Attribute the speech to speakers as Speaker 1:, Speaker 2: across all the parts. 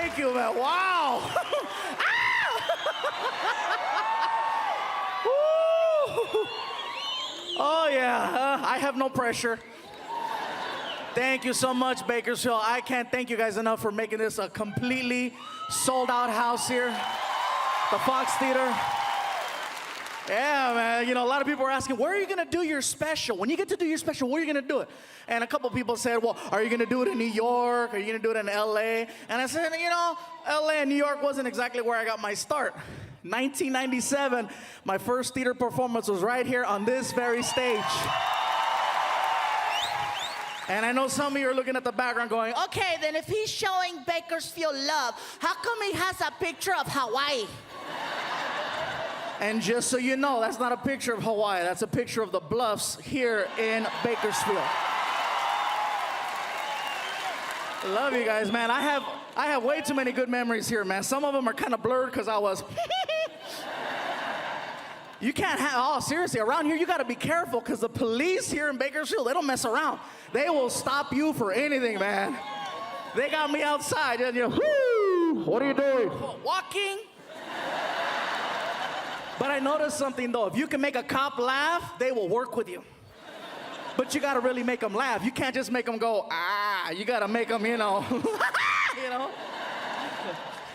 Speaker 1: Thank you, man. Wow. Oh, yeah. I have no pressure. Thank you so much, Bakersfield. I can't thank you guys enough for making this a completely sold-out house here. The Fox Theater. Yeah, man. You know, a lot of people are asking, where are you going to do your special? When you get to do your special, where are you going to do it? And a couple people said, well, are you going to do it in New York? Are you going to do it in L.A.? And I said, you know, L.A. and New York wasn't exactly where I got my start. 1997, my first theater performance was right here on this very stage. And I know some of you are looking at the background going, okay, then if he's showing Bakersfield love, how come he has a picture of Hawaii? And just so you know, that's not a picture of Hawaii. That's a picture of the bluffs here in Bakersfield. Love you guys, man. I have way too many good memories here, man. Some of them are kind of blurred because I was... You can't have, oh, seriously, around here you got to be careful because the police here in Bakersfield, they don't mess around. They will stop you for anything, man. They got me outside and you're, whoo, what are you doing? Walking. But I noticed something though, if you can make a cop laugh, they will work with you. But you got to really make them laugh. You can't just make them go, ah, you got to make them, you know, you know.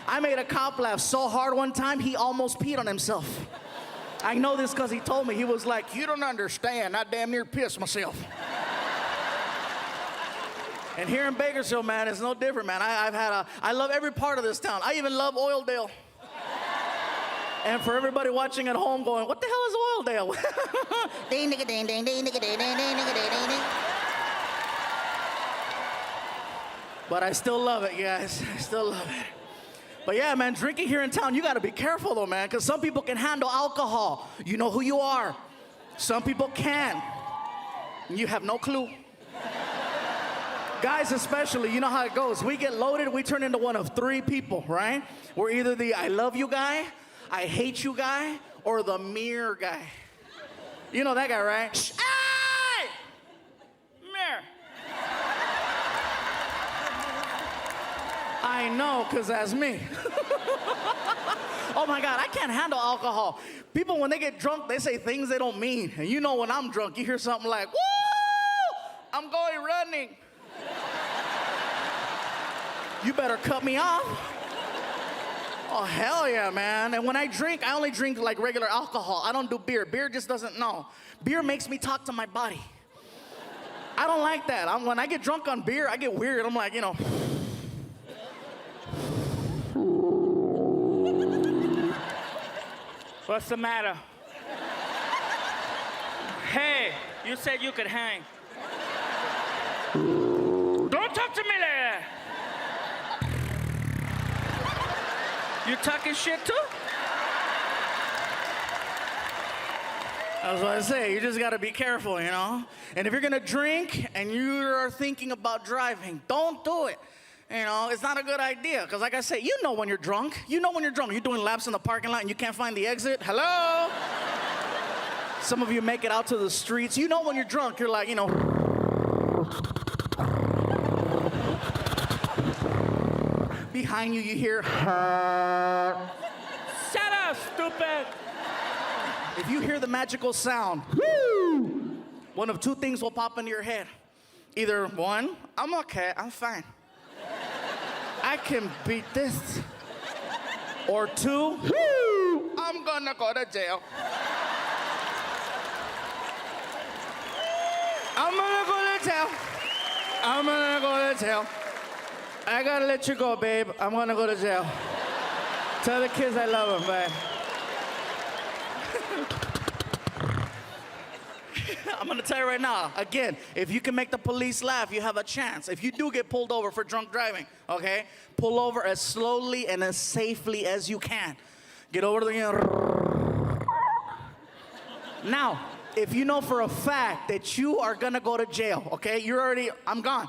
Speaker 1: I made a cop laugh so hard one time, he almost peed on himself. I know this because he told me. He was like, you don't understand. I damn near pissed myself. And here in Bakersfield, man, it's no different, man. I love every part of this town. I even love Oildale. And for everybody watching at home going, what the hell is Oildale? Ding, ding, ding, ding, ding, ding, ding, ding, ding. But I still love it, guys. I still love it. But yeah, man, drinking here in town, you got to be careful, though, man, because some people can handle alcohol. You know who you are. Some people can. You have no clue. Guys especially, you know how it goes. We get loaded, we turn into one of three people, right? We're either the I love you guy, I hate you guy, or the mirror guy. You know that guy, right? Shh, hey! Mirror. I know, because that's me. Oh my God, I can't handle alcohol. People, when they get drunk, they say things they don't mean. And you know when I'm drunk, you hear something like, woo! I'm going running. You better cut me off. Oh, hell yeah, man. And when I drink, I only drink like regular alcohol. I don't do beer. Beer just doesn't know. Beer makes me talk to my body. I don't like that. When I get drunk on beer, I get weird. I'm like, you know.
Speaker 2: What's the matter? Hey, you said you could hang. Don't talk to me like that. You talking shit too?
Speaker 1: That's what I say. You just got to be careful, you know? And if you're going to drink and you are thinking about driving, don't do it. You know, it's not a good idea. Because like I said, you know when you're drunk. You know when you're drunk. You're doing laps in the parking lot and you can't find the exit. Hello? Some of you make it out to the streets. You know when you're drunk. You're like, you know. Behind you, you hear.
Speaker 2: Shut up, stupid.
Speaker 1: If you hear the magical sound, woo, one of two things will pop into your head. Either one, I'm okay, I'm fine. I can beat this. Or two, woo, I'm gonna go to jail. I'm gonna go to jail. I'm gonna go to jail. I gotta let you go, babe. I'm gonna go to jail. Tell the kids I love them, bye. I'm gonna tell you right now, again, if you can make the police laugh, you have a chance. If you do get pulled over for drunk driving, okay, pull over as slowly and as safely as you can. Get over to the... Now, if you know for a fact that you are gonna go to jail, okay, you're already, I'm gone.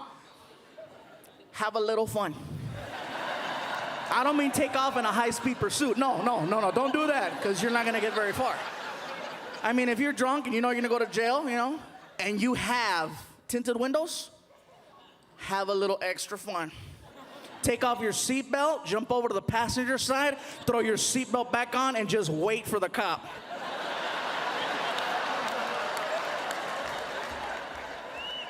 Speaker 1: Have a little fun. I don't mean take off in a high-speed pursuit. No, don't do that, because you're not gonna get very far. I mean, if you're drunk and you know you're gonna go to jail, you know, and you have tinted windows, have a little extra fun. Take off your seatbelt, jump over to the passenger side, throw your seatbelt back on, and just wait for the cop.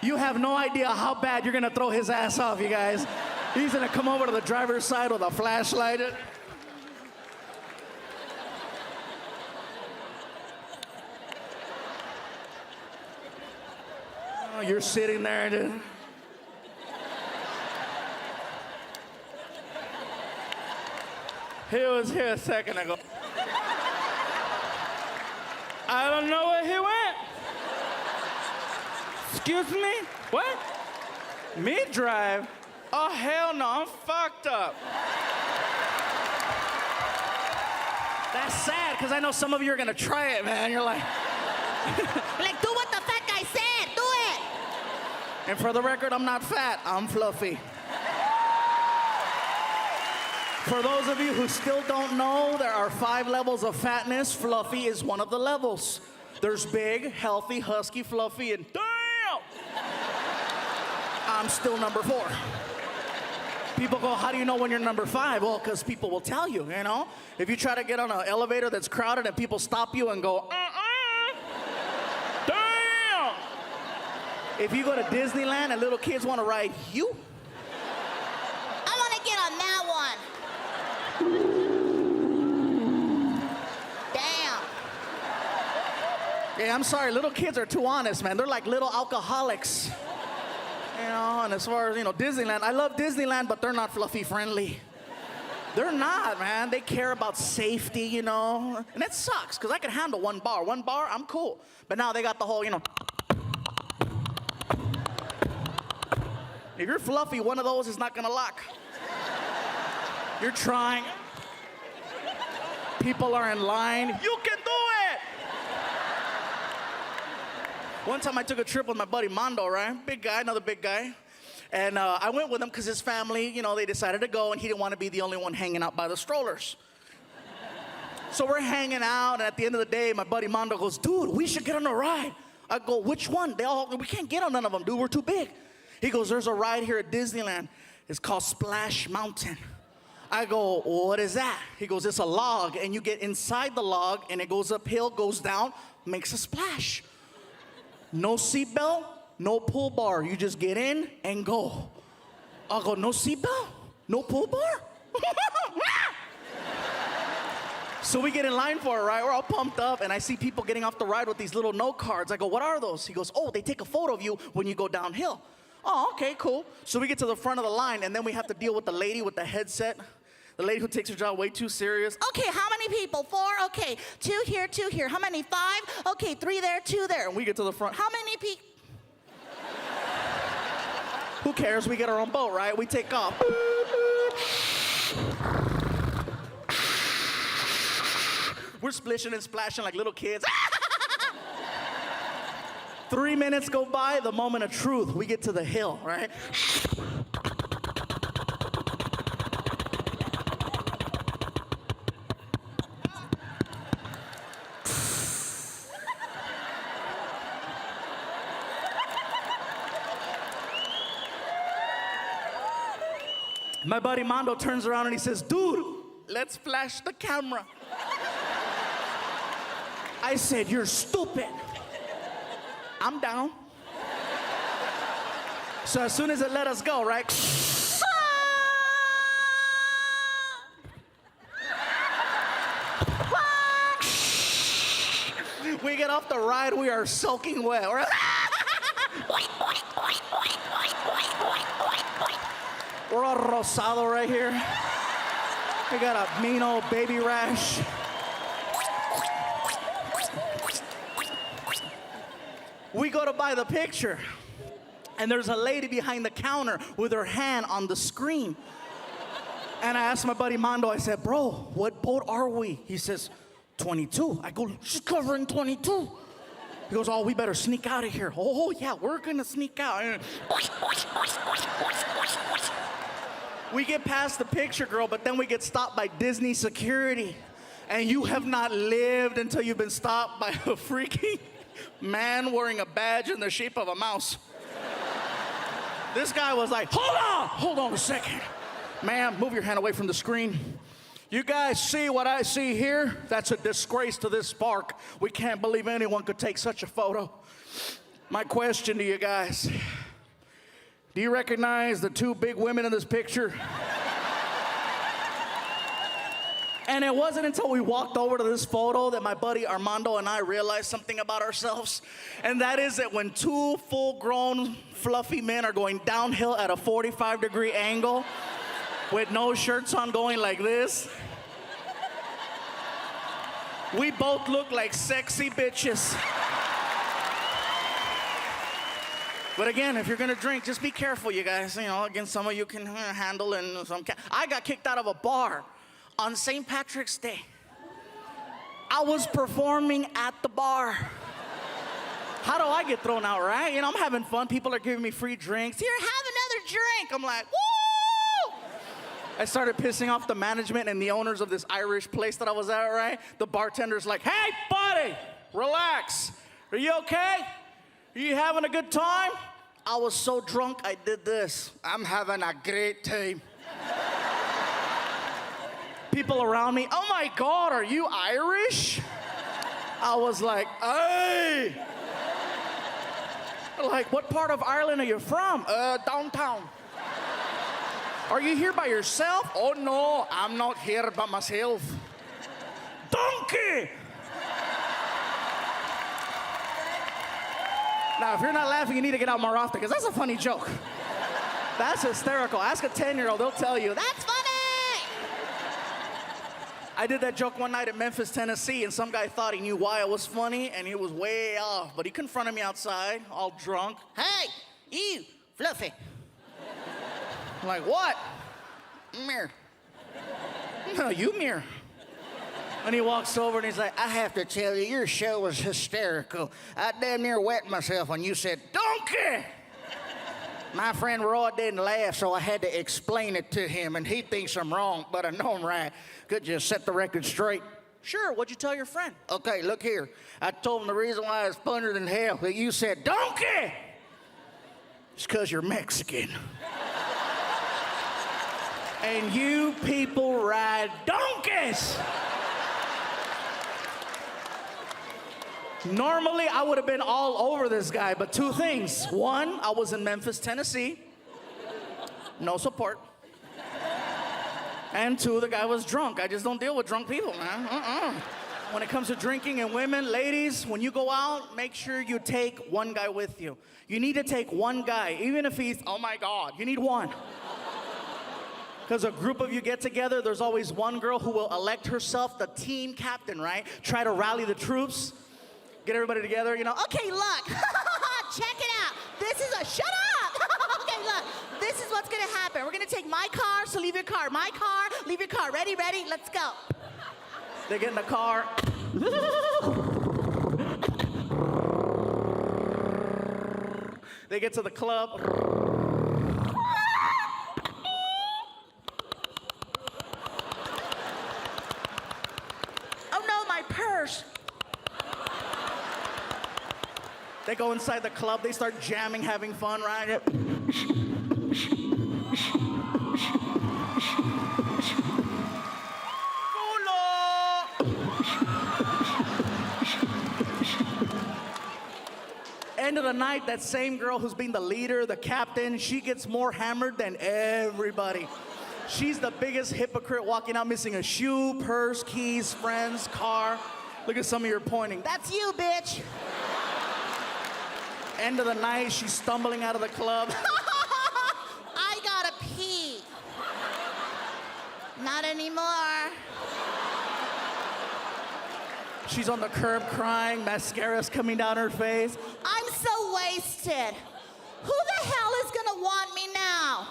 Speaker 1: You have no idea how bad you're gonna throw his ass off, you guys. He's gonna come over to the driver's side with a flashlight. Oh, you're sitting there, dude. He was here a second ago.
Speaker 2: I don't know where he went. Excuse me? What?
Speaker 1: Me drive?
Speaker 2: Oh, hell no, I'm fucked up.
Speaker 1: That's sad, because I know some of you are gonna try it, man. You're like,
Speaker 3: Like, do what the fat guy said. Do it.
Speaker 1: and for the record, I'm not fat, I'm fluffy. For those of you who still don't know, there are 5 levels of fatness. Fluffy is one of the levels. There's big, healthy, husky, fluffy, and damn! I'm still number 4. People go, how do you know when you're number 5? Well, because people will tell you, you know? If you try to get on an elevator that's crowded and people stop you and go,
Speaker 2: Damn!
Speaker 1: if you go to Disneyland and little kids want to ride you,
Speaker 3: I want to get on that one. Damn.
Speaker 1: yeah, I'm sorry, little kids are too honest, man. They're like little alcoholics. You know, and as far as, Disneyland, I love Disneyland, but they're not fluffy friendly. They're not, man. They care about safety, and it sucks, because I can handle 1 bar. 1 bar, I'm cool. But now they got the whole, If you're fluffy, one of those is not gonna lock. You're trying. People are in line. You can do it! One time I took a trip with my buddy Mondo, right? Big guy, another big guy. And I went with him because his family, they decided to go, and he didn't want to be the only one hanging out by the strollers. So we're hanging out, and at the end of the day, my buddy Mondo goes, dude, we should get on a ride. I go, which one? We can't get on none of them, dude, we're too big. He goes, there's a ride here at Disneyland. It's called Splash Mountain. I go, what is that? He goes, it's a log, and you get inside the log, and it goes uphill, goes down, makes a splash. No seatbelt, no pull bar. You just get in and go. I go, no seatbelt, no pull bar? So we get in line for it, right? We're all pumped up, and I see people getting off the ride with these little note cards. I go, what are those? He goes, oh, they take a photo of you when you go downhill. Oh, okay, cool. So we get to the front of the line, and then we have to deal with the lady with the headset. The lady who takes her job way too serious.
Speaker 3: Okay, how many people? 4? Okay, 2 here, 2 here. How many? 5? Okay, 3 there, 2 there.
Speaker 1: And we get to the front.
Speaker 3: How many people?
Speaker 1: Who cares? We get our own boat, right? We take off. We're splishing and splashing like little kids. 3 minutes go by, the moment of truth. We get to the hill, right? My buddy Mondo turns around and he says, dude, let's flash the camera. I said, you're stupid. I'm down. So as soon as it let us go, right? We get off the ride, we are soaking wet. We're all rosado right here. We got a mean old baby rash. We go to buy the picture, and there's a lady behind the counter with her hand on the screen. And I asked my buddy Mondo, I said, bro, what boat are we? He says, 22. I go, she's covering 22. He goes, oh, we better sneak out of here. Oh, yeah, we're gonna sneak out. We get past the picture girl, but then we get stopped by Disney security. And you have not lived until you've been stopped by a freaking man wearing a badge in the shape of a mouse. This guy was like, hold on a second. Ma'am, move your hand away from the screen. You guys see what I see here? That's a disgrace to this park. We can't believe anyone could take such a photo. My question to you guys, do you recognize the two big women in this picture? And it wasn't until we walked over to this photo that my buddy Armando and I realized something about ourselves. And that is that when two full-grown, fluffy men are going downhill at a 45-degree angle with no shirts on going like this, we both look like sexy bitches. But again, if you're gonna drink, just be careful, you guys. You know, again, some of you can handle and some can't. I got kicked out of a bar on St. Patrick's Day. I was performing at the bar. How do I get thrown out, right? You know, I'm having fun. People are giving me free drinks. Here, have another drink. I'm like, woo! I started pissing off the management and the owners of this Irish place that I was at, right? The bartender's like, hey, buddy, relax. Are you okay? Are you having a good time? I was so drunk, I did this. I'm having a great time. People around me, oh my God, are you Irish? I was like, hey. Like, what part of Ireland are you from? Downtown. Are you here by yourself? Oh no, I'm not here by myself. Donkey! Now, if you're not laughing, you need to get out more often, because that's a funny joke. That's hysterical. Ask a 10-year-old, they'll tell you, that's funny! I did that joke one night in Memphis, Tennessee, and some guy thought he knew why it was funny, and he was way off. But he confronted me outside, all drunk. Hey, you, Fluffy. I'm like, what? Mirror. No, you mirror. And he walks over and he's like, I have to tell you, your show was hysterical. I damn near wet myself when you said, donkey! My friend Roy didn't laugh, so I had to explain it to him, and he thinks I'm wrong, but I know I'm right. Could you set the record straight? Sure, what'd you tell your friend? Okay, look here. I told him the reason why it's funnier than hell that you said, donkey! It's because you're Mexican. And you people ride donkeys! Normally, I would have been all over this guy, but two things. One, I was in Memphis, Tennessee. No support. And two, the guy was drunk. I just don't deal with drunk people, man. When it comes to drinking and women, ladies, when you go out, make sure you take one guy with you. You need to take one guy, even if he's, oh my God, you need one. Because a group of you get together, there's always one girl who will elect herself the team captain, right? Try to rally the troops. Get everybody together, you know.
Speaker 3: Okay, look. Check it out. This is a, shut up. Okay, look. This is what's going to happen. We're going to take my car, so leave your car. My car, leave your car. Ready, ready? Let's go.
Speaker 1: They get in the car. They get to the club.
Speaker 3: Oh no, my purse.
Speaker 1: They go inside the club, they start jamming, having fun, right? End of the night, that same girl who's being the leader, the captain, she gets more hammered than everybody. She's the biggest hypocrite walking out missing a shoe, purse, keys, friends, car. Look at some of you pointing.
Speaker 3: That's you, bitch.
Speaker 1: End of the night, she's stumbling out of the club.
Speaker 3: I gotta pee. Not anymore.
Speaker 1: She's on the curb crying, mascara's coming down her face.
Speaker 3: I'm so wasted. Who the hell is gonna want me now?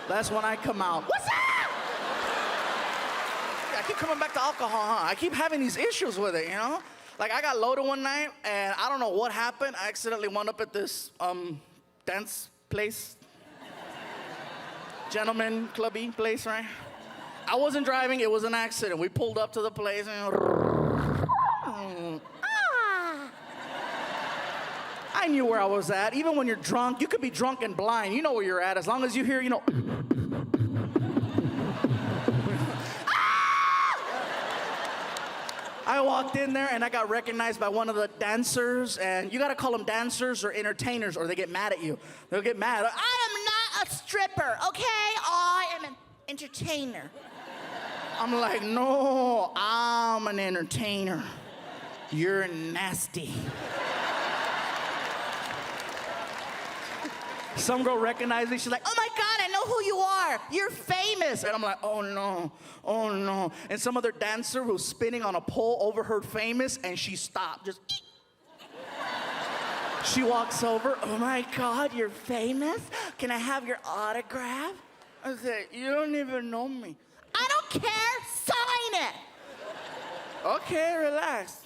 Speaker 1: That's when I come out.
Speaker 3: What's up?
Speaker 1: I keep coming back to alcohol, huh? I keep having these issues with it, you know? Like, I got loaded one night, and I don't know what happened. I accidentally wound up at this dance place. Gentleman clubby place, right? I wasn't driving. It was an accident. We pulled up to the place, and I knew where I was at. Even when you're drunk, you could be drunk and blind. You know where you're at. As long as you hear, you know. I walked in there and I got recognized by one of the dancers, and you gotta call them dancers or entertainers or they get mad at you. They'll get mad.
Speaker 3: I am not a stripper, okay? I am an entertainer.
Speaker 1: I'm like, no, I'm an entertainer. You're nasty. Some girl recognized me. She's like, oh my God, I know who you are. You're famous. And I'm like, oh no, oh no. And some other dancer who's spinning on a pole overheard famous, and she stopped. Just. She walks over. Oh my God, you're famous? Can I have your autograph? I said, you don't even know me.
Speaker 3: I don't care. Sign it.
Speaker 1: Okay, relax.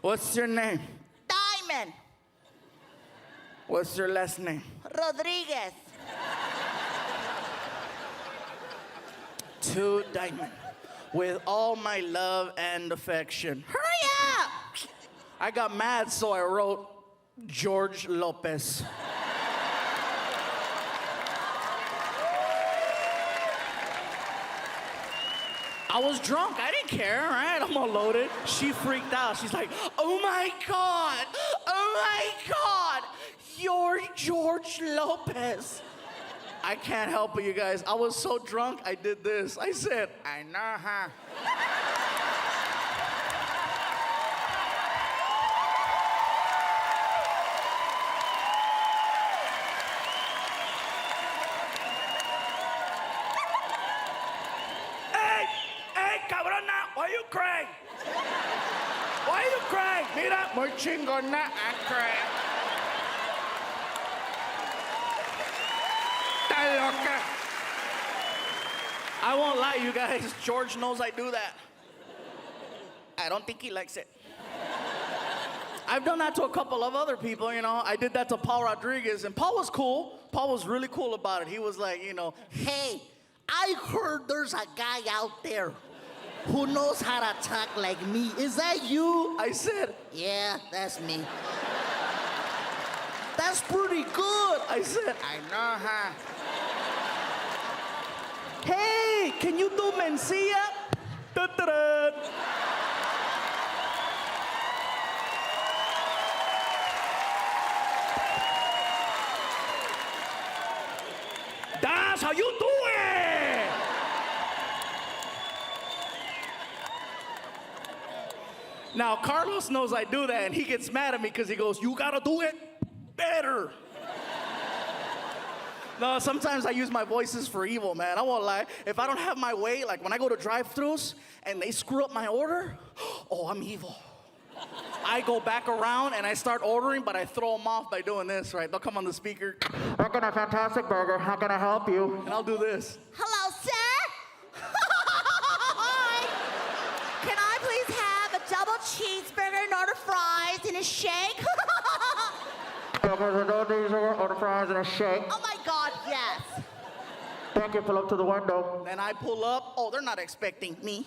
Speaker 1: What's your name?
Speaker 3: Diamond.
Speaker 1: What's your last name?
Speaker 3: Rodriguez.
Speaker 1: To Diamond. With all my love and affection.
Speaker 3: Hurry up.
Speaker 1: I got mad, so I wrote George Lopez. I was drunk. I didn't care, right? I'm all loaded. She freaked out. She's like, oh my God. Oh my God. You're George Lopez. I can't help it, you guys. I was so drunk, I did this. I said, I know, huh? Hey, cabrona, why you crying? Why you crying? Mira, muy chingona, I cry. Está loca. I won't lie, you guys. George knows I do that. I don't think he likes it. I've done that to a couple of other people, you know. I did that to Paul Rodriguez, and Paul was cool. Paul was really cool about it. He was like, you know,
Speaker 4: Hey, I heard there's a guy out there who knows how to talk like me. Is that you?
Speaker 1: I said,
Speaker 4: Yeah, that's me.
Speaker 1: that's pretty good. I said, I know, huh? Hey, can you do Mencia? Da-da-da. That's how you do it. Now, Carlos knows I do that, and he gets mad at me because he goes, you gotta do it better. No, sometimes I use my voices for evil, man. I won't lie. If I don't have my way, like when I go to drive-thrus and they screw up my order, oh, I'm evil. I go back around and I start ordering, but I throw them off by doing this, right? They'll come on the speaker. Working a fantastic burger. How can I help you? And I'll do this.
Speaker 3: Hello, sir. Hi. Can I please have a double cheeseburger, an order fries, and a shake?
Speaker 1: Order fries and a shake.
Speaker 3: Oh my God, yes.
Speaker 1: Thank you. Pull up to the window. Then I pull up. Oh, they're not expecting me.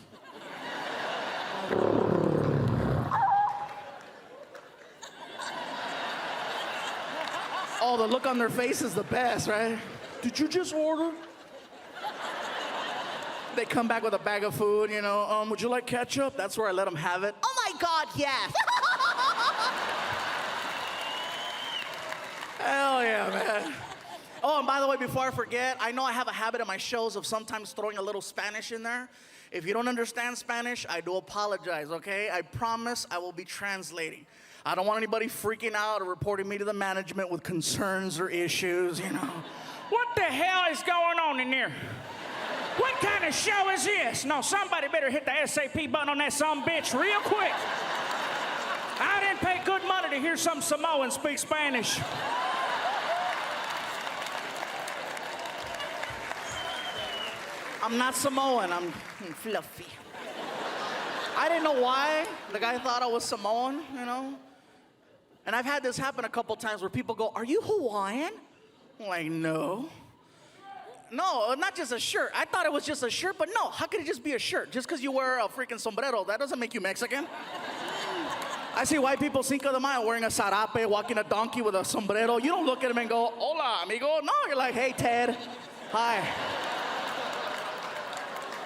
Speaker 1: Oh, the look on their face is the best, right? Did you just order? They come back with a bag of food, you know. Would you like ketchup? That's where I let them have it.
Speaker 3: Oh my God, yes.
Speaker 1: Hell yeah, man. Oh, and by the way, before I forget, I know I have a habit in my shows of sometimes throwing a little Spanish in there. If you don't understand Spanish, I do apologize, okay? I promise I will be translating. I don't want anybody freaking out or reporting me to the management with concerns or issues, you know.
Speaker 2: What the hell is going on in there? What kind of show is this? No, somebody better hit the SAP button on that sumbitch real quick. I didn't pay good money to hear some Samoan speak Spanish.
Speaker 1: I'm not Samoan, I'm fluffy. I didn't know why the guy thought I was Samoan, you know. And I've had this happen a couple times where people go, are you Hawaiian? I'm like, no. No, not just a shirt. I thought it was just a shirt, but no, how could it just be a shirt? Just because you wear a freaking sombrero, that doesn't make you Mexican. I see white people Cinco de Mayo wearing a sarape, walking a donkey with a sombrero. You don't look at them and go, hola, amigo. No, you're like, hey, Ted. Hi.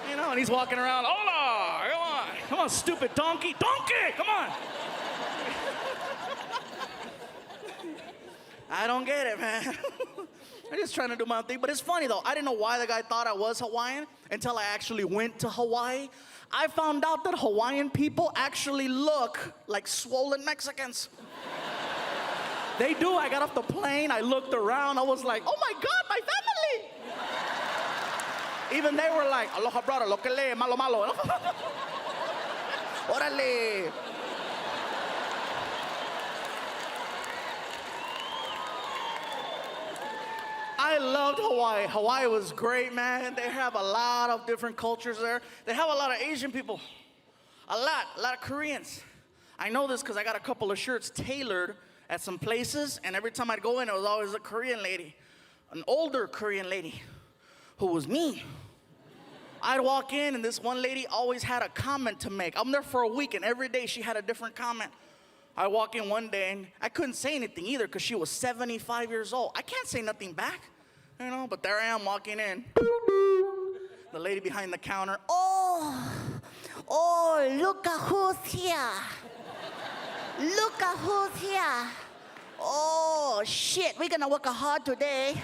Speaker 1: You know, and he's walking around, hola, come on.
Speaker 2: Come on, stupid donkey. Donkey! Come on.
Speaker 1: I don't get it, man. I'm just trying to do my own thing. But it's funny, though. I didn't know why the guy thought I was Hawaiian until I actually went to Hawaii. I found out that Hawaiian people actually look like swollen Mexicans. They do. I got off the plane. I looked around. I was like, oh, my God, my family. Even they were like, aloha, brother, lo que le, malo, malo. Órale. I loved Hawaii. Hawaii was great, man. They have a lot of different cultures there. They have a lot of Asian people. A lot of Koreans. I know this because I got a couple of shirts tailored at some places, and every time I'd go in, it was always a Korean lady, an older Korean lady who was mean. I'd walk in, and this one lady always had a comment to make. I'm there for a week, and every day she had a different comment. I walk in one day, and I couldn't say anything either because she was 75 years old. I can't say nothing back, you know, but there I am walking in. The lady behind the counter,
Speaker 3: Oh, look at who's here. Look at who's here. Oh, shit, we're gonna work hard today.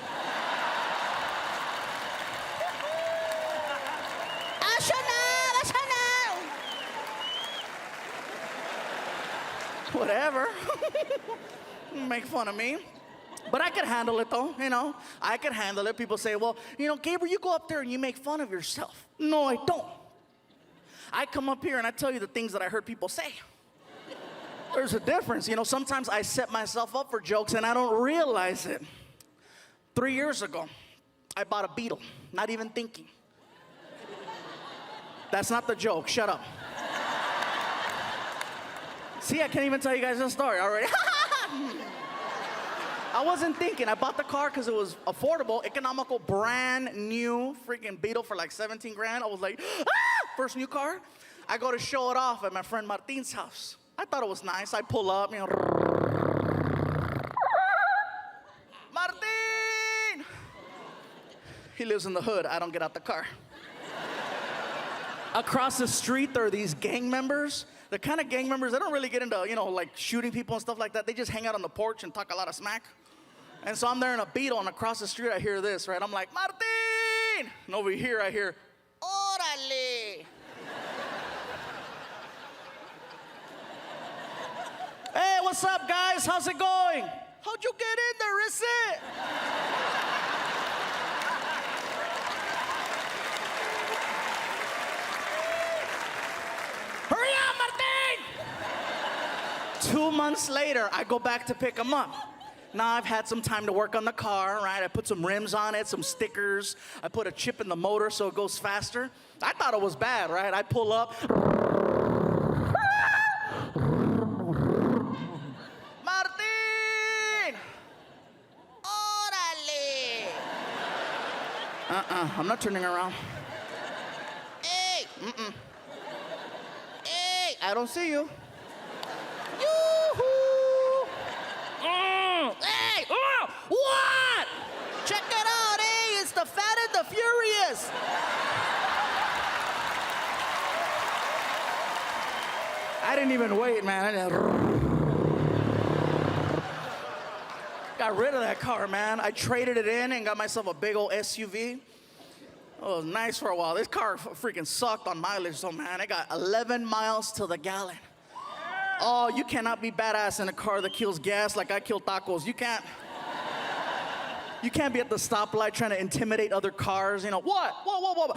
Speaker 1: whatever. Make fun of me. But I could handle it, though, you know. I could handle it. People say, well, you know, Gabriel, you go up there and you make fun of yourself. No, I don't. I come up here and I tell you the things that I heard people say. There's a difference. You know, sometimes I set myself up for jokes and I don't realize it. 3 years ago, I bought a beetle, not even thinking. That's not the joke. Shut up. See, I can't even tell you guys the story already. I wasn't thinking. I bought the car because it was affordable, economical, brand new freaking Beetle for like 17 grand. I was like, ah! First new car. I go to show it off at my friend Martin's house. I thought it was nice. I pull up, you know. Martin! He lives in the hood. I don't get out the car. Across the street, there are these gang members. The kind of gang members, they don't really get into, you know, like shooting people and stuff like that. They just hang out on the porch and talk a lot of smack. And so I'm there in a Beetle, and across the street, I hear this, right? I'm like, Martin! And over here, I hear, Órale! Hey, what's up, guys? How's it going? How'd you get in there, is it? Hurry up, Martin! 2 months later, I go back to pick him up. Now I've had some time to work on the car, right? I put some rims on it, some stickers. I put a chip in the motor so it goes faster. I thought it was bad, right? I pull up. Martin! Órale! I'm not turning around. Hey! Hey! I don't see you. Yoo-hoo! Hey! Oh! What? Check it out, hey! It's the Fat and the Furious! I didn't even wait, man. Got rid of that car, man. I traded it in and got myself a big old SUV. Oh, it was nice for a while. This car freaking sucked on mileage, though, man. I got 11 miles to the gallon. Oh, you cannot be badass in a car that kills gas like I kill tacos. You can't. You can't be at the stoplight trying to intimidate other cars. You know, what? Whoa.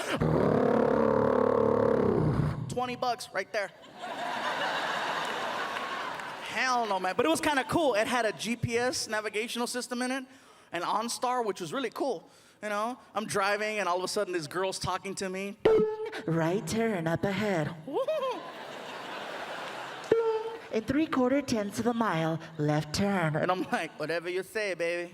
Speaker 1: $20 right there. Hell no, man. But it was kind of cool. It had a GPS navigational system in it, an OnStar, which was really cool. You know, I'm driving, and all of a sudden, this girl's talking to me.
Speaker 3: Right turn up ahead. In 3/4 tenths of a mile, left turn.
Speaker 1: And I'm like, whatever you say, baby.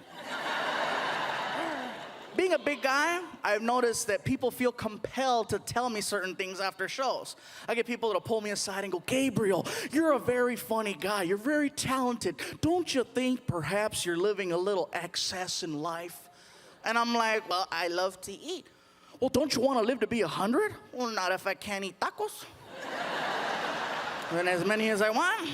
Speaker 1: Being a big guy, I've noticed that people feel compelled to tell me certain things after shows. I get people that'll pull me aside and go, Gabriel, you're a very funny guy. You're very talented. Don't you think perhaps you're living a little excess in life? And I'm like, well, I love to eat. Well, don't you want to live to be 100? Well, not if I can't eat tacos. And as many as I want.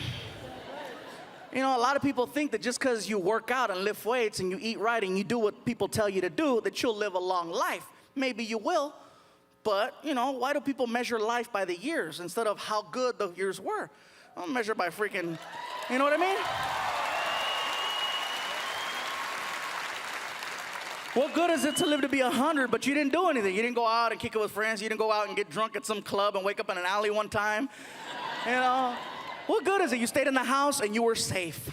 Speaker 1: You know, a lot of people think that just because you work out and lift weights and you eat right and you do what people tell you to do, that you'll live a long life. Maybe you will, but, you know, why do people measure life by the years instead of how good the years were? I'll measure by freaking, you know what I mean? What good is it to live to be 100, but you didn't do anything? You didn't go out and kick it with friends. You didn't go out and get drunk at some club and wake up in an alley one time. You know, what good is it? You stayed in the house and you were safe.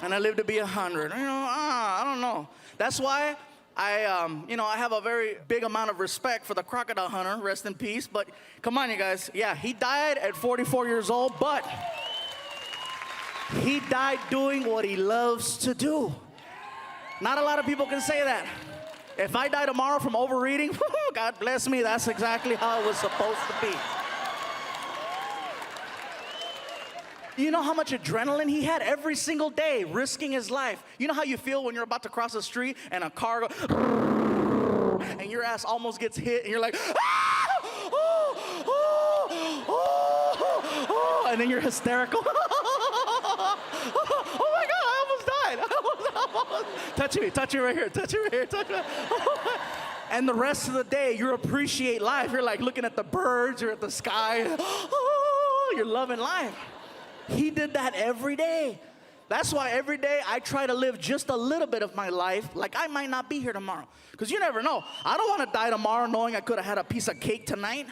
Speaker 1: And I lived to be 100. You know, I don't know. That's why I have a very big amount of respect for the crocodile hunter. Rest in peace. But come on, you guys. Yeah, he died at 44 years old, but he died doing what he loves to do. Not a lot of people can say that. If I die tomorrow from overeating, God bless me, that's exactly how it was supposed to be. You know how much adrenaline he had every single day, risking his life. You know how you feel when you're about to cross the street and a car goes, and your ass almost gets hit, and you're like, ah! Oh, oh, oh, oh, and then you're hysterical. Oh my God, I almost died. Touch me right here, touch me right here, touch me. And the rest of the day, you appreciate life. You're like looking at the birds, you're at the sky. Oh, you're loving life. He did that every day. That's why every day I try to live just a little bit of my life like I might not be here tomorrow. Because you never know. I don't want to die tomorrow knowing I could have had a piece of cake tonight.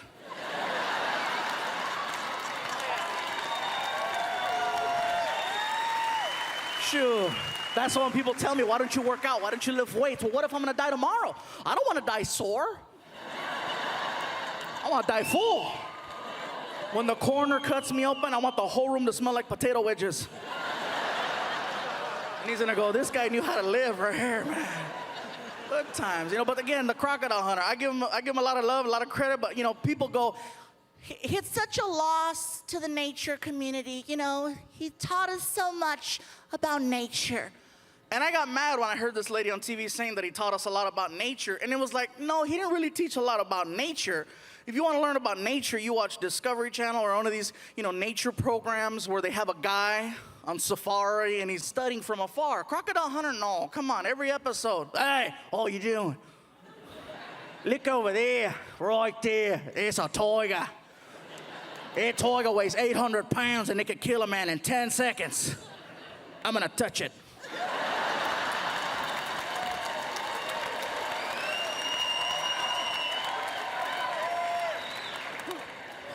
Speaker 1: Sure. That's why when people tell me, why don't you work out? Why don't you lift weights? Well, what if I'm going to die tomorrow? I don't want to die sore. I want to die full. When the coroner cuts me open, I want the whole room to smell like potato wedges. And he's going to go, this guy knew how to live right here, man. Good times. You know, but again, the crocodile hunter, I give him a lot of love, a lot of credit, but, you know, people go,
Speaker 3: It's such a loss to the nature community, you know. He taught us so much about nature.
Speaker 1: and I got mad when I heard this lady on TV saying that he taught us a lot about nature. And it was like, no, he didn't really teach a lot about nature. If you want to learn about nature, you watch Discovery Channel or one of these, nature programs where they have a guy on safari and he's studying from afar. Crocodile hunter, no, come on, every episode. Hey, what you doing? Look over there, right there. It's a tiger. That tiger weighs 800 pounds and it could kill a man in 10 seconds. I'm gonna touch it.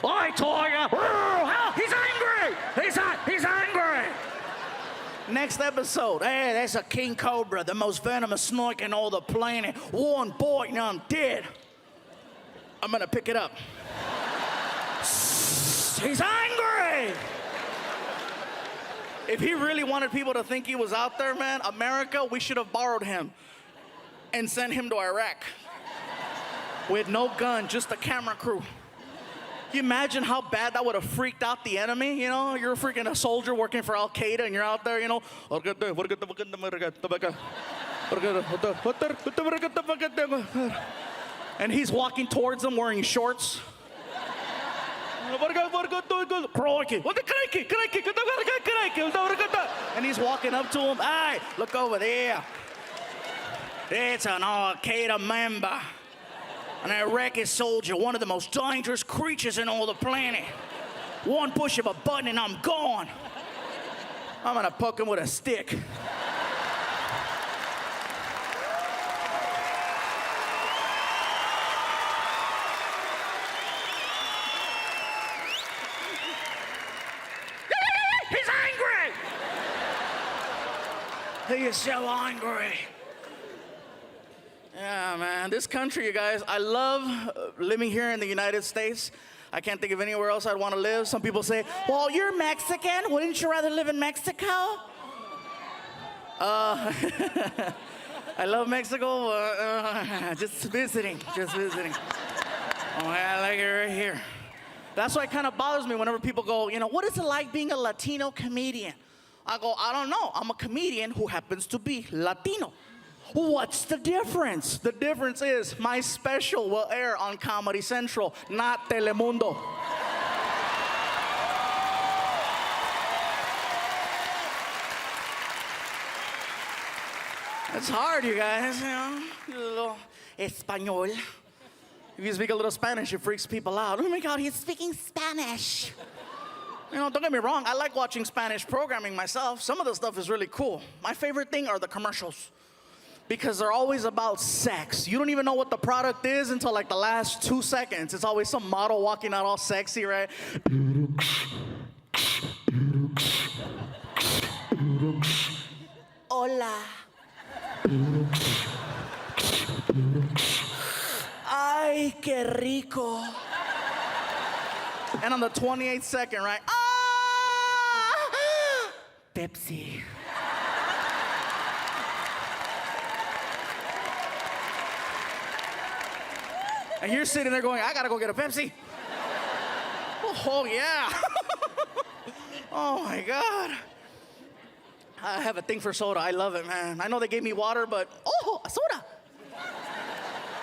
Speaker 1: Oi, tiger! He's angry! He's angry! Next episode, hey, that's a king cobra, the most venomous snake in all the planet. One bite and I'm dead. I'm gonna pick it up. He's angry! If he really wanted people to think he was out there, man, America, we should have borrowed him and sent him to Iraq with no gun, just a camera crew. Can you imagine how bad that would have freaked out the enemy? You're freaking a soldier working for Al Qaeda and you're out there, and he's walking towards them wearing shorts. And he's walking up to him. Hey, look over there. It's an Al Qaeda member. An Iraqi soldier, one of the most dangerous creatures in all the planet. One push of a button and I'm gone. I'm gonna poke him with a stick. He's angry! He is so angry. Yeah, man, this country, you guys, I love living here in the United States. I can't think of anywhere else I'd want to live. Some people say, well, you're Mexican. Wouldn't you rather live in Mexico? I love Mexico. Just visiting. Oh, yeah, I like it right here. That's why it kind of bothers me whenever people go, what is it like being a Latino comedian? I go, I don't know. I'm a comedian who happens to be Latino. What's the difference? The difference is my special will air on Comedy Central, not Telemundo. It's hard, you guys, you know. A little español. If you speak a little Spanish, it freaks people out. Oh my God, he's speaking Spanish. You know, don't get me wrong, I like watching Spanish programming myself. Some of the stuff is really cool. My favorite thing are the commercials because they're always about sex. You don't even know what the product is until like the last 2 seconds. It's always some model walking out all sexy, right?
Speaker 3: Hola.
Speaker 1: Ay, qué rico. And on the 28th second, right? Ah! Pepsi. And you're sitting there going, I gotta go get a Pepsi. Oh, yeah. Oh, my God. I have a thing for soda. I love it, man. I know they gave me water, but, oh, a soda.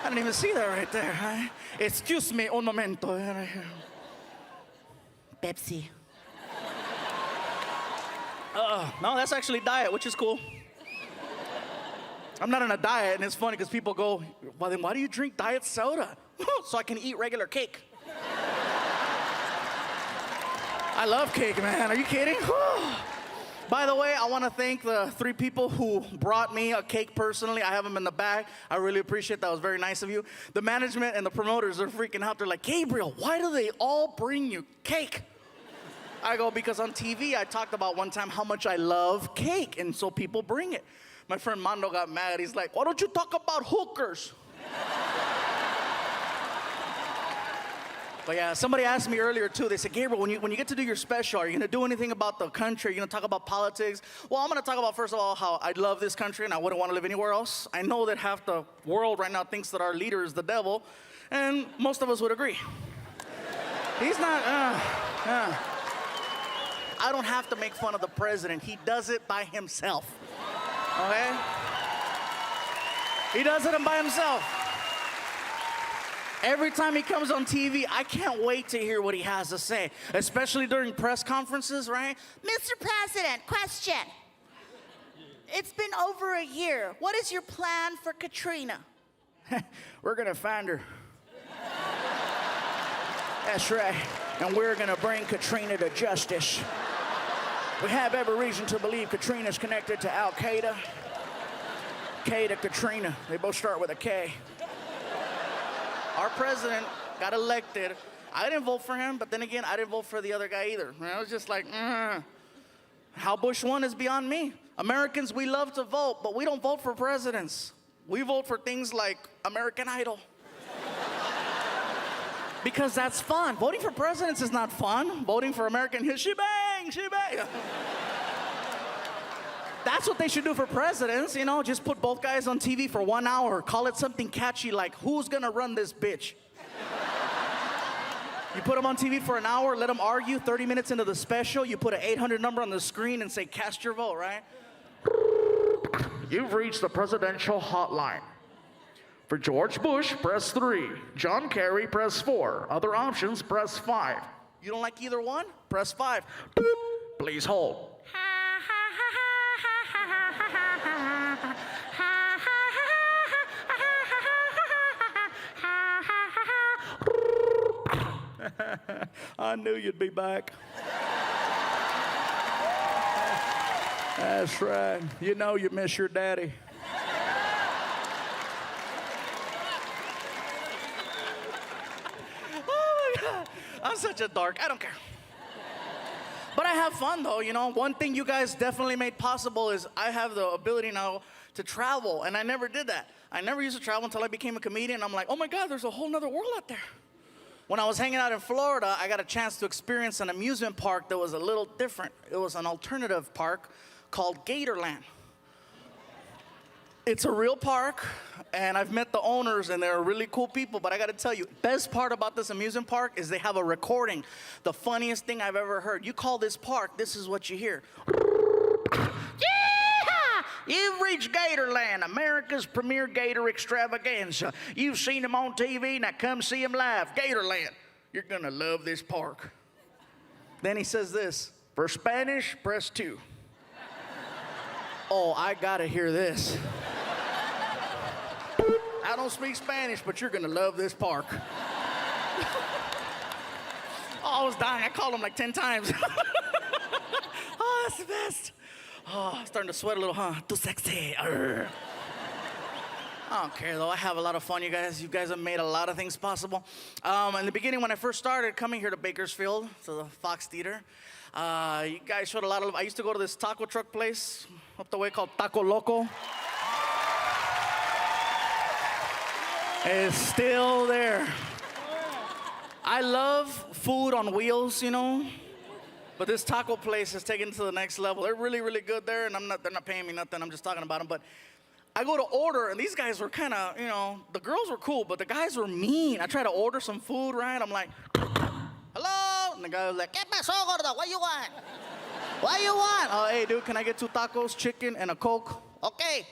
Speaker 1: I didn't even see that right there. Huh? Excuse me un momento.
Speaker 3: Pepsi.
Speaker 1: No, that's actually diet, which is cool. I'm not on a diet, and it's funny because people go, well, then why do you drink diet soda? So I can eat regular cake. I love cake, man. Are you kidding? By the way, I want to thank the 3 people who brought me a cake personally. I have them in the bag. I really appreciate that. It was very nice of you. The management and the promoters are freaking out. They're like, Gabriel, why do they all bring you cake? I go, because on TV, I talked about one time how much I love cake, and so people bring it. My friend Mando got mad. He's like, why don't you talk about hookers? But yeah, somebody asked me earlier too. They said, Gabriel, when you get to do your special, are you gonna do anything about the country? Are you gonna talk about politics? Well, I'm gonna talk about, first of all, how I love this country and I wouldn't want to live anywhere else. I know that half the world right now thinks that our leader is the devil, and most of us would agree. He's not. I don't have to make fun of the president. He does it by himself. Okay? He does it by himself. Every time he comes on TV, I can't wait to hear what he has to say, especially during press conferences, right?
Speaker 3: Mr. President, question. It's been over a year. What is your plan for Katrina?
Speaker 2: We're gonna find her. That's right. And we're gonna bring Katrina to justice. We have every reason to believe Katrina's connected to Al Qaeda. K to Katrina. They both start with a K.
Speaker 1: Our president got elected. I didn't vote for him, but then again, I didn't vote for the other guy either. I was just like, how Bush won is beyond me. Americans, we love to vote, but we don't vote for presidents. We vote for things like American Idol. Because that's fun. Voting for presidents is not fun. Voting for American hits, she bang, she bang. That's what they should do for presidents, you know, just put both guys on TV for 1 hour. Call it something catchy like, who's gonna run this bitch? You put them on TV for an hour, let them argue. 30 minutes into the special, you put an 800 number on the screen and say, cast your vote, right?
Speaker 5: You've reached the presidential hotline. For George Bush, press 3. John Kerry, press 4. Other options, press 5.
Speaker 1: You don't like either one? Press 5.
Speaker 5: Please hold.
Speaker 2: I knew you'd be back. That's right. You know you miss your daddy.
Speaker 1: Oh my God. I'm such a dork. I don't care. But I have fun though, you know. One thing you guys definitely made possible is I have the ability now to travel, and I never did that. I never used to travel until I became a comedian. I'm like, oh my God, there's a whole nother world out there. When I was hanging out in Florida, I got a chance to experience an amusement park that was a little different. It was an alternative park called Gatorland. It's a real park, and I've met the owners, and they're really cool people, but I gotta tell you, best part about this amusement park is they have a recording. The funniest thing I've ever heard. You call this park, this is what you hear.
Speaker 2: You've reached Gatorland, America's premier gator extravaganza. You've seen them on TV, now come see them live. Gatorland, you're gonna love this park.
Speaker 1: Then he says this.
Speaker 2: For Spanish, press 2.
Speaker 1: Oh, I gotta hear this. I don't speak Spanish, but you're gonna love this park. Oh, I was dying. I called him like 10 times. Oh, that's the best. Oh, starting to sweat a little, huh? Too sexy. Arr. I don't care though. I have a lot of fun, you guys. You guys have made a lot of things possible. In the beginning, when I first started coming here to Bakersfield, to the Fox Theater, you guys showed a lot of love. I used to go to this taco truck place up the way called Taco Loco. It's still there. I love food on wheels, you know. But this taco place is taken to the next level. They're really, really good there, and they're not paying me nothing. I'm just talking about them. But I go to order, and these guys were kind of, you know, the girls were cool, but the guys were mean. I try to order some food, right? I'm like, hello? And the guy was like, ¿Qué pasó, gordo? What you want? What you want? Oh, hey, dude, can I get 2 tacos, chicken, and a Coke? Okay.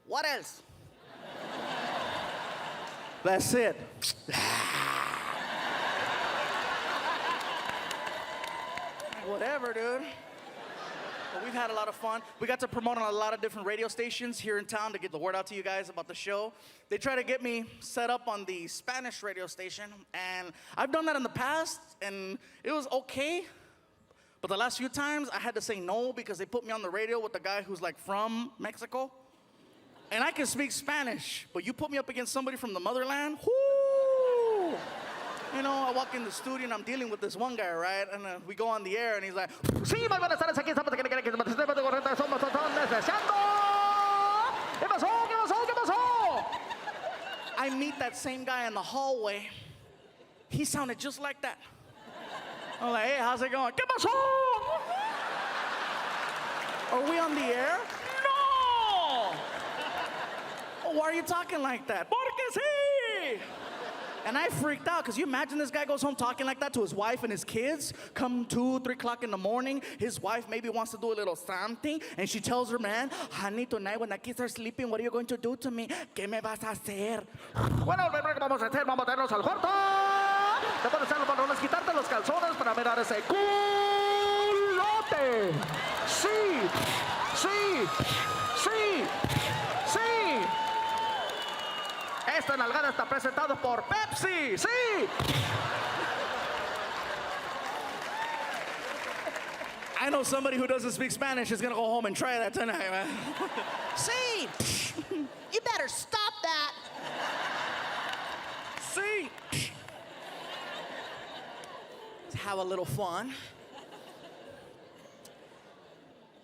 Speaker 1: What else? That's it. Whatever, dude. But we've had a lot of fun. We got to promote on a lot of different radio stations here in town to get the word out to you guys about the show. They try to get me set up on the Spanish radio station, and I've done that in the past, and it was okay. But the last few times, I had to say no because they put me on the radio with the guy who's like from Mexico. And I can speak Spanish, but you put me up against somebody from the motherland, whoo! You know, I walk in the studio and I'm dealing with this one guy, right? And we go on the air and he's like, sí, muy buenas tardes, aquí estamos, somos deseando. ¿Qué pasó? ¿Qué pasó? ¿Qué pasó? I meet that same guy in the hallway. He sounded just like that. I'm like, hey, how's it going? ¿Qué pasó? Are we on the air? No! Oh, why are you talking like that? Porque sí! And I freaked out, because you imagine this guy goes home talking like that to his wife and his kids, come 2, 3 o'clock in the morning, his wife maybe wants to do a little something, and she tells her man, honey, tonight when the kids are sleeping, what are you going to do to me? ¿Qué me vas a hacer? Bueno, ¿qué vamos a hacer? Vamos a irnos al cuarto. Te pones los pantalones, quitarte los calzones para mirar ese culote. Sí, sí, sí, sí. Esta nalgada está presentada por Pepsi, sí. I know somebody who doesn't speak Spanish is gonna go home and try that tonight, man.
Speaker 3: See, you better stop that.
Speaker 1: See. Let's have a little fun.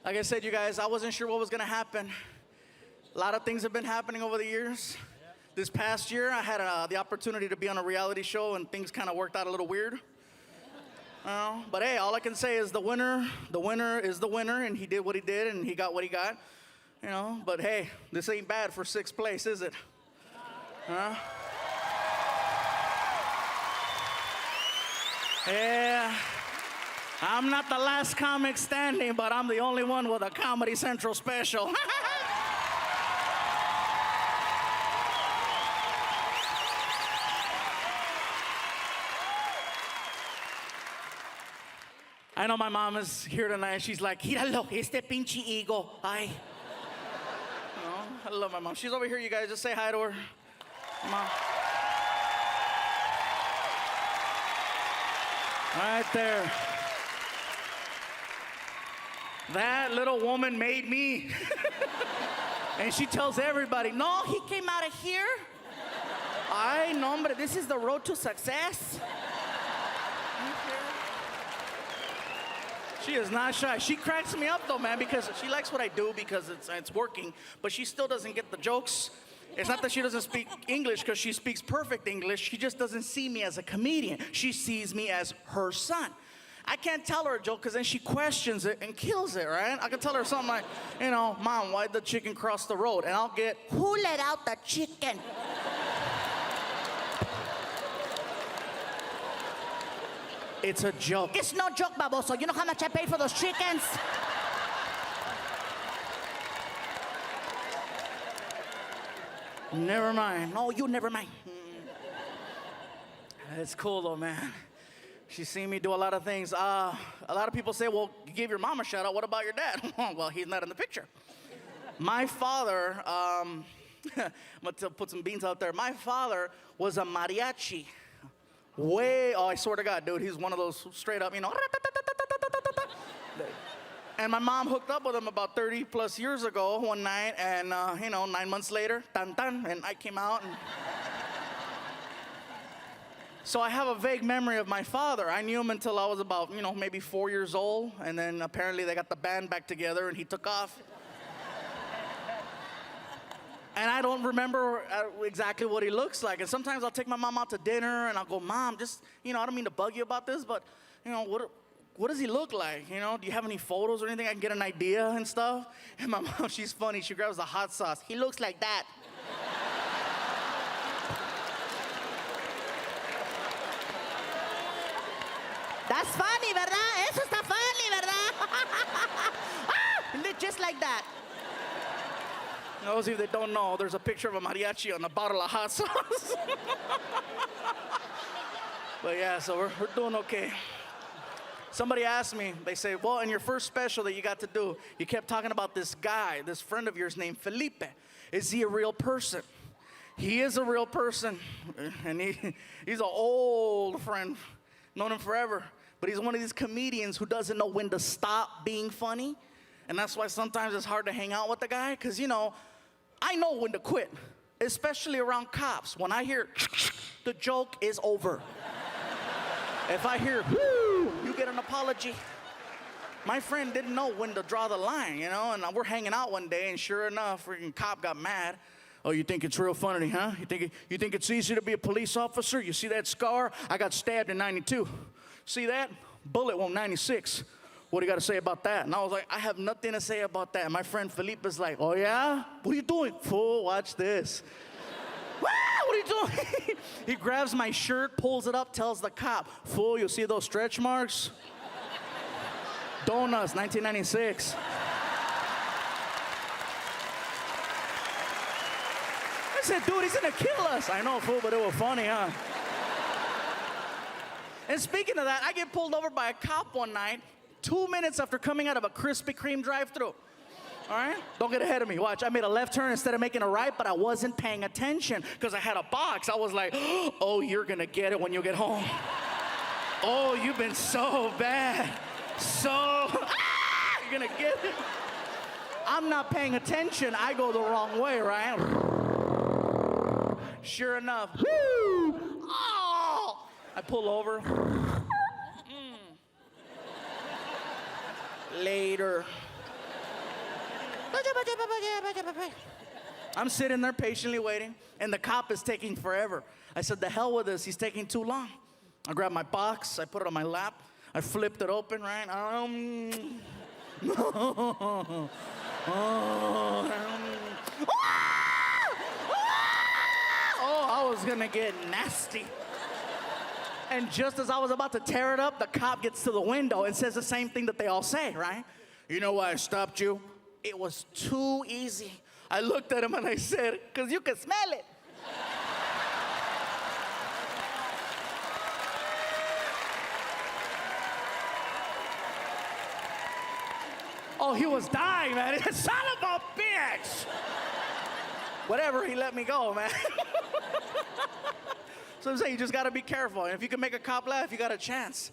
Speaker 1: Like I said, you guys, I wasn't sure what was gonna happen. A lot of things have been happening over the years. This past year, I had the opportunity to be on a reality show, and things kind of worked out a little weird. But hey, all I can say is the winner is the winner, and he did what he did, and he got what he got. You know, but hey, this ain't bad for 6th place, is it? Huh? Yeah. I'm not the last comic standing, but I'm the only one with a Comedy Central special. I know my mom is here tonight. She's like, míralo, este pinche ego. Ay. You know, I love my mom. She's over here, you guys. Just say hi to her. Mom. Right there. That little woman made me. And she tells everybody, no, he came out of here. Ay, no, hombre, this is the road to success. She is not shy. She cracks me up though, man, because she likes what I do because it's working, but she still doesn't get the jokes. It's not that she doesn't speak English, because she speaks perfect English. She just doesn't see me as a comedian. She sees me as her son. I can't tell her a joke because then she questions it and kills it, right? I can tell her something like, you know, Mom, why'd the chicken cross the road? And I'll get,
Speaker 3: Who let out the chicken?
Speaker 1: it's a joke.
Speaker 3: It's no joke, baboso. You know how much I paid for those chickens?
Speaker 1: Never mind.
Speaker 3: No, you never mind.
Speaker 1: It's cool though, man. She's seen me do a lot of things. A lot of people say, well, you gave your mom a shout out. What about your dad? Well, he's not in the picture. My father, I'm gonna put some beans out there. My father was a mariachi. I swear to God, dude, he's one of those straight up, And my mom hooked up with him about 30 plus years ago one night, and 9 months later, tan tan, and I came out. So I have a vague memory of my father. I knew him until I was about, maybe 4 years old, and then apparently they got the band back together and he took off. And I don't remember exactly what he looks like. And sometimes I'll take my mom out to dinner and I'll go, Mom, just, I don't mean to bug you about this, but, what does he look like? Do you have any photos or anything I can get an idea and stuff? And my mom, she's funny. She grabs the hot sauce. He looks like that.
Speaker 3: That's funny, ¿verdad? Eso está funny, ¿verdad? Just like that.
Speaker 1: Those of you that don't know, there's a picture of a mariachi on a bottle of hot sauce. But yeah, so we're doing okay. Somebody asked me, they say, well, in your first special that you got to do, you kept talking about this guy, this friend of yours named Felipe. Is he a real person? He is a real person, and he's an old friend, known him forever. But he's one of these comedians who doesn't know when to stop being funny. And that's why sometimes it's hard to hang out with the guy, because, I know when to quit, especially around cops. When I hear, the joke is over. If I hear, whoo, you get an apology. My friend didn't know when to draw the line, and we're hanging out one day, and sure enough, freaking cop got mad. Oh, you think it's real funny, huh? You think it's easy to be a police officer? You see that scar? I got stabbed in 92. See that? Bullet wound 96. What do you got to say about that? And I was like, I have nothing to say about that. And my friend Felipe is like, oh yeah? What are you doing? Fool, watch this. What are you doing? He grabs my shirt, pulls it up, tells the cop, fool, you see those stretch marks? Donuts, 1996. I said, dude, he's gonna kill us. I know, fool, but it was funny, huh? And speaking of that, I get pulled over by a cop one night, 2 minutes after coming out of a Krispy Kreme drive-thru. All right? Don't get ahead of me. Watch, I made a left turn instead of making a right, but I wasn't paying attention because I had a box. I was like, oh, you're gonna get it when you get home. Oh, you've been so bad. You're gonna get it. I'm not paying attention. I go the wrong way, right? Sure enough, whoo! Oh! I pull over. Later. I'm sitting there patiently waiting, and the cop is taking forever. I said, the hell with this, he's taking too long. I grabbed my box, I put it on my lap, I flipped it open, right? I was gonna get nasty. And just as I was about to tear it up, the cop gets to the window and says the same thing that they all say, right? You know why I stopped you? It was too easy. I looked at him and I said, because you can smell it. Oh, he was dying, man. Son of a bitch. Whatever, he let me go, man. So I'm saying you just got to be careful. And if you can make a cop laugh, you got a chance.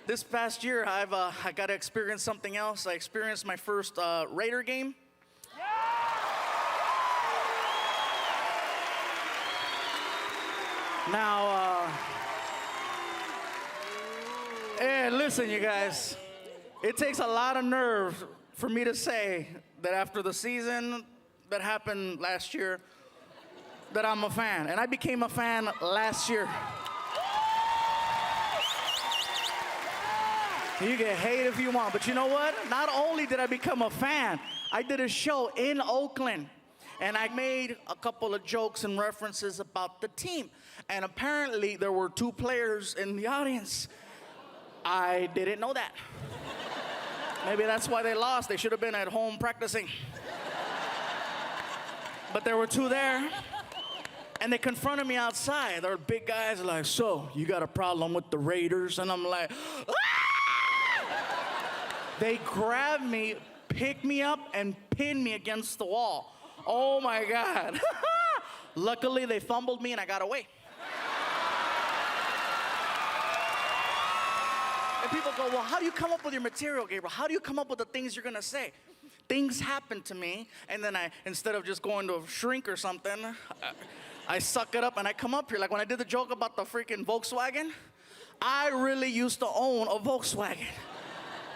Speaker 1: This past year, I got to experience something else. I experienced my first Raider game. Now, hey, listen, you guys. It takes a lot of nerve for me to say that after the season that happened last year, that I'm a fan. And I became a fan last year. You can hate if you want, but you know what? Not only did I become a fan, I did a show in Oakland. And I made a couple of jokes and references about the team. And apparently there were 2 players in the audience. I didn't know that. Maybe that's why they lost. They should have been at home practicing. But there were 2 there. And they confronted me outside. They're big guys like, so, you got a problem with the Raiders? And I'm like, ah! They grabbed me, picked me up, and pinned me against the wall. Oh my God. Luckily, they fumbled me and I got away. And people go, well, how do you come up with your material, Gabriel? How do you come up with the things you're gonna say? Things happen to me, and then instead of just going to a shrink or something, I suck it up and I come up here. Like when I did the joke about the freaking Volkswagen, I really used to own a Volkswagen.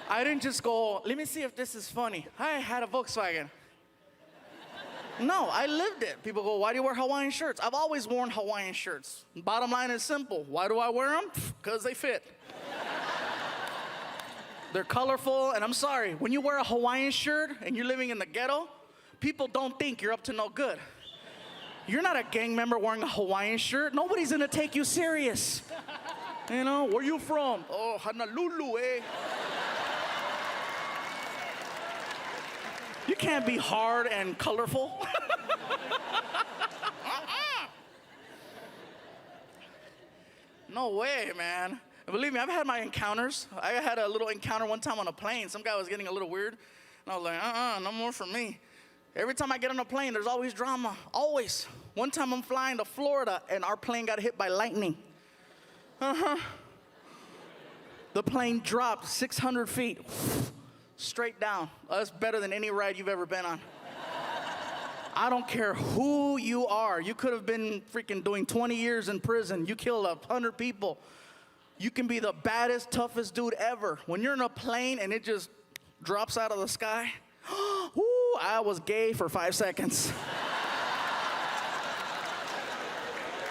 Speaker 1: I didn't just go, let me see if this is funny. I had a Volkswagen. No, I lived it. People go, why do you wear Hawaiian shirts? I've always worn Hawaiian shirts. Bottom line is simple. Why do I wear them? Because they fit. They're colorful, and I'm sorry, when you wear a Hawaiian shirt and you're living in the ghetto, people don't think you're up to no good. You're not a gang member wearing a Hawaiian shirt. Nobody's gonna take you serious. You know, where you from? Oh, Honolulu, eh? You can't be hard and colorful. No way, man. Believe me, I've had my encounters. I had a little encounter one time on a plane. Some guy was getting a little weird. And I was like, no more for me. Every time I get on a plane, there's always drama. Always. One time I'm flying to Florida, and our plane got hit by lightning. The plane dropped 600 feet. Straight down. That's better than any ride you've ever been on. I don't care who you are. You could have been freaking doing 20 years in prison. You killed 100 people. You can be the baddest, toughest dude ever. When you're in a plane and it just drops out of the sky, whoo, I was gay for 5 seconds.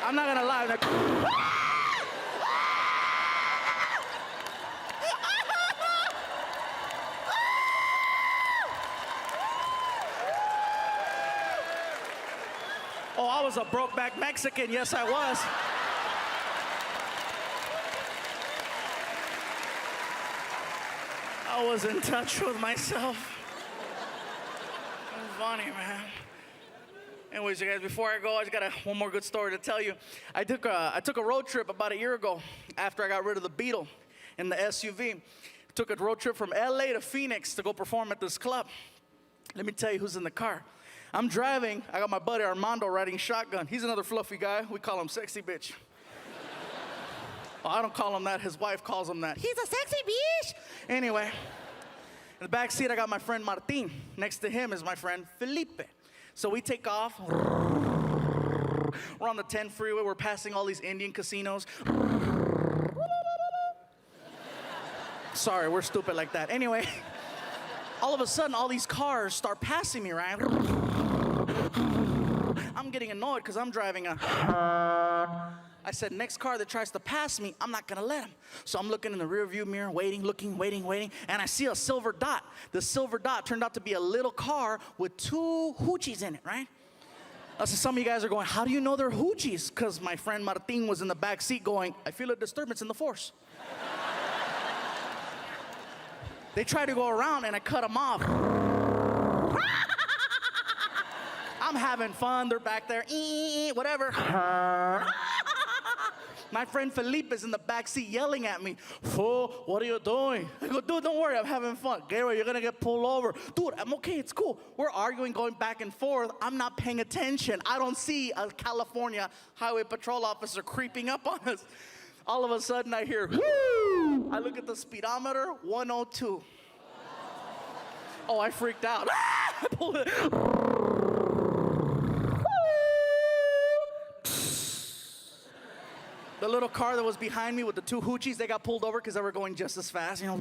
Speaker 1: I'm not gonna lie. Like, oh, I was a broke-back Mexican. Yes, I was. I was in touch with myself. It was funny, man. Anyways, you guys, before I go, I just got one more good story to tell you. I took a road trip about a year ago after I got rid of the Beetle in the SUV. Took a road trip from LA to Phoenix to go perform at this club. Let me tell you who's in the car. I'm driving. I got my buddy Armando riding shotgun. He's another fluffy guy. We call him Sexy Bitch. Well, I don't call him that. His wife calls him that. He's a sexy bitch. Anyway, in the back seat, I got my friend Martin. Next to him is my friend Felipe. So we take off. We're on the 10 freeway. We're passing all these Indian casinos. Sorry, we're stupid like that. Anyway, all of a sudden, all these cars start passing me, right? I'm getting annoyed because I'm driving a... I said, next car that tries to pass me, I'm not gonna let him. So I'm looking in the rear view mirror, waiting, and I see a silver dot. The silver dot turned out to be a little car with 2 hoochies in it, right? So some of you guys are going, how do you know they're hoochies? Because my friend Martin was in the back seat going, I feel a disturbance in the force. They tried to go around and I cut them off. I'm having fun, they're back there, whatever. My friend Felipe is in the back seat yelling at me, fool, what are you doing? I go, dude, don't worry, I'm having fun. Gabriel, you're gonna get pulled over. Dude, I'm okay, it's cool. We're arguing, going back and forth. I'm not paying attention. I don't see a California highway patrol officer creeping up on us. All of a sudden I hear, whoo! I look at the speedometer, 102. Oh, I freaked out. I pulled it. The little car that was behind me with the 2 hoochies, they got pulled over because they were going just as fast, you know.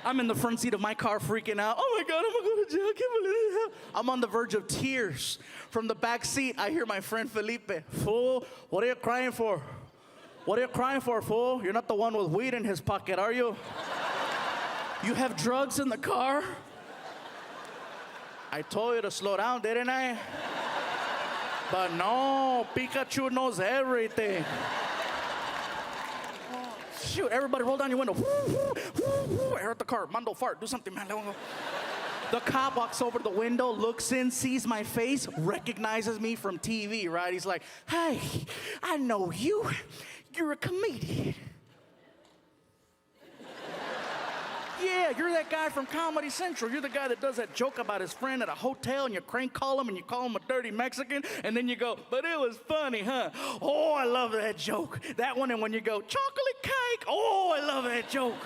Speaker 1: I'm in the front seat of my car freaking out. Oh my God, I'm gonna go to jail. I can't believe it. I'm on the verge of tears. From the back seat, I hear my friend Felipe. Fool, what are you crying for? What are you crying for, fool? You're not the one with weed in his pocket, are you? You have drugs in the car? I told you to slow down, didn't I? But no, Pikachu knows everything. Shoot, everybody roll down your window. I heard the car. Mondo, fart, do something, man. The cop walks over to the window, looks in, sees my face, recognizes me from TV, right? He's like, hey, I know you. You're a comedian. Yeah, you're that guy from Comedy Central. You're the guy that does that joke about his friend at a hotel and you crank call him and you call him a dirty Mexican and then you go, but it was funny, huh? Oh, I love that joke. That one, and when you go, chocolate cake. Oh, I love that joke.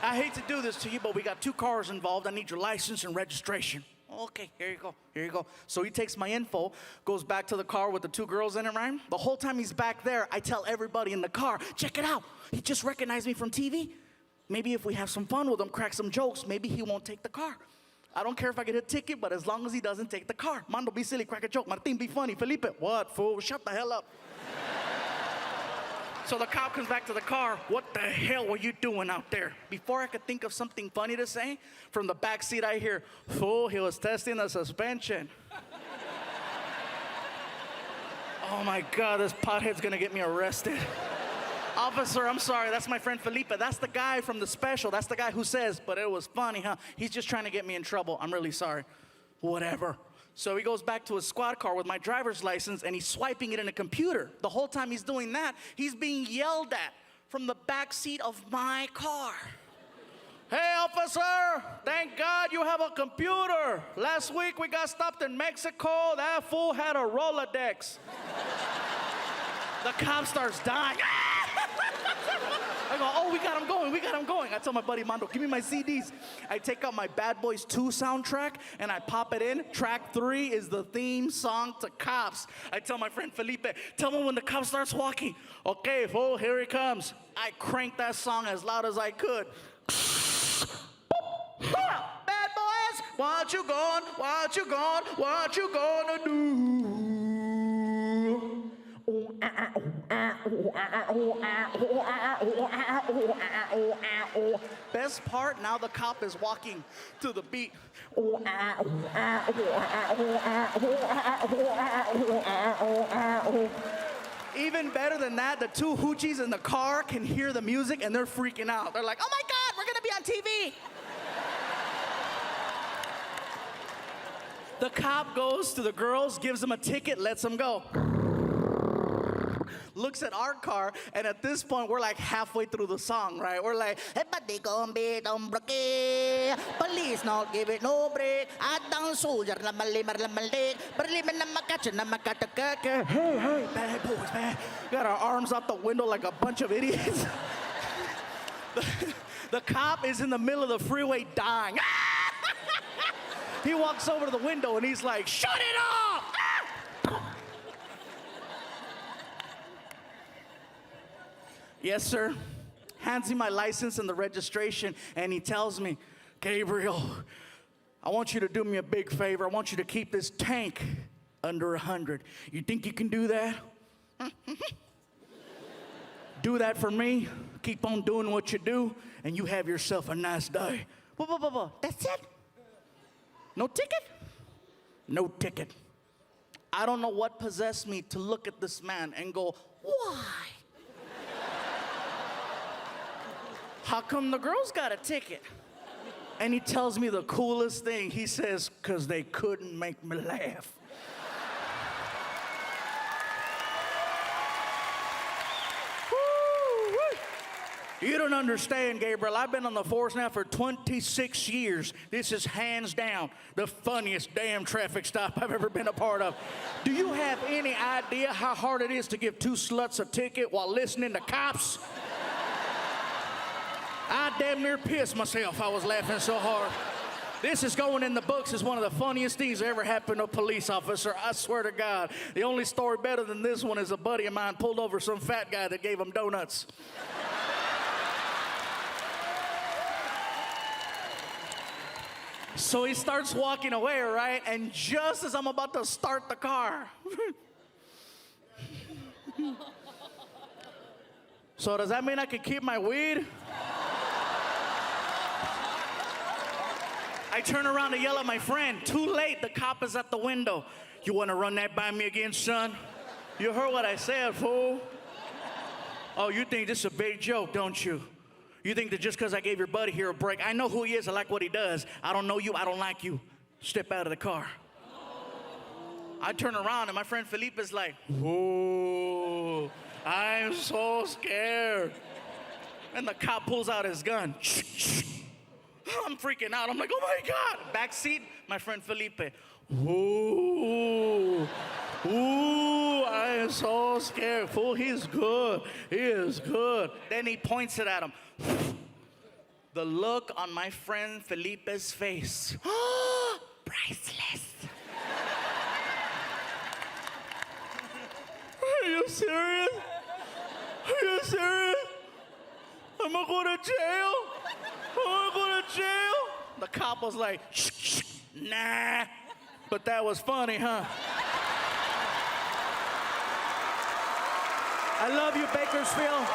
Speaker 1: I hate to do this to you, but we got 2 cars involved. I need your license and registration. Okay, here you go, here you go. So he takes my info, goes back to the car with the 2 girls in it, right? The whole time he's back there, I tell everybody in the car, check it out. He just recognized me from TV. Maybe if we have some fun with him, crack some jokes, maybe he won't take the car. I don't care if I get a ticket, but as long as he doesn't take the car. Mando, be silly, crack a joke. Martin, be funny. Felipe, what, fool? Shut the hell up. So the cop comes back to the car. What the hell were you doing out there? Before I could think of something funny to say, from the back seat I hear, fool, he was testing the suspension. Oh my God, this pothead's gonna get me arrested. Officer, I'm sorry, that's my friend Felipe. That's the guy from the special. That's the guy who says, but it was funny, huh? He's just trying to get me in trouble. I'm really sorry. Whatever. So he goes back to his squad car with my driver's license and he's swiping it in a computer. The whole time he's doing that, he's being yelled at from the back seat of my car. Hey, officer, thank God you have a computer. Last week we got stopped in Mexico. That fool had a Rolodex. The cop starts dying. I go, oh, we got him going, we got him going. I tell my buddy Mondo, give me my CDs. I take out my Bad Boys 2 soundtrack and I pop it in. Track 3 is the theme song to Cops. I tell my friend Felipe, tell me when the cop starts walking. Okay, fool, here he comes. I cranked that song as loud as I could. Bad boys, what you gone, what you gone, what you gonna do? Best part, now the cop is walking to the beat. Even better than that, the 2 hoochies in the car can hear the music and they're freaking out. They're like, oh my God, we're gonna be on TV. The cop goes to the girls, gives them a ticket, lets them go. Looks at our car, and at this point, we're like halfway through the song, right? We're like, hey, but they gon' be don't break it. Police not give it no break. I down soldier, la mali, hey, bad boys, man. Got our arms out the window like a bunch of idiots. The cop is in the middle of the freeway dying. He walks over to the window and he's like, shut it off! Yes, sir. Hands me my license and the registration, and he tells me, Gabriel, I want you to do me a big favor. I want you to keep this tank under 100. You think you can do that? Do that for me. Keep on doing what you do, and you have yourself a nice day. That's it? No ticket? No ticket. I don't know what possessed me to look at this man and go, why? How come the girls got a ticket? And he tells me the coolest thing. He says, because they couldn't make me laugh. You don't understand, Gabriel. I've been on the force now for 26 years. This is hands down the funniest damn traffic stop I've ever been a part of. Do you have any idea how hard it is to give 2 sluts a ticket while listening to Cops? I damn near pissed myself. I was laughing so hard. This is going in the books as one of the funniest things that ever happened to a police officer. I swear to God. The only story better than this one is a buddy of mine pulled over some fat guy that gave him donuts. So he starts walking away, right? And just as I'm about to start the car. So does that mean I can keep my weed? I turn around to yell at my friend. Too late, the cop is at the window. You want to run that by me again, son? You heard what I said, fool. Oh, you think this is a big joke, don't you? You think that just because I gave your buddy here a break, I know who he is, I like what he does. I don't know you, I don't like you. Step out of the car. I turn around and my friend Felipe is like, oh, I'm so scared. And the cop pulls out his gun. I'm freaking out. I'm like, oh my God. Back seat, my friend Felipe. Ooh, I am so scared. Fool, he's good. He is good. Then he points it at him. The look on my friend Felipe's face. Priceless. Are you serious? Are you serious? I'm gonna go to jail? I'm gonna go to jail? The cop was like, shh, nah. But that was funny, huh? I love you, Bakersfield.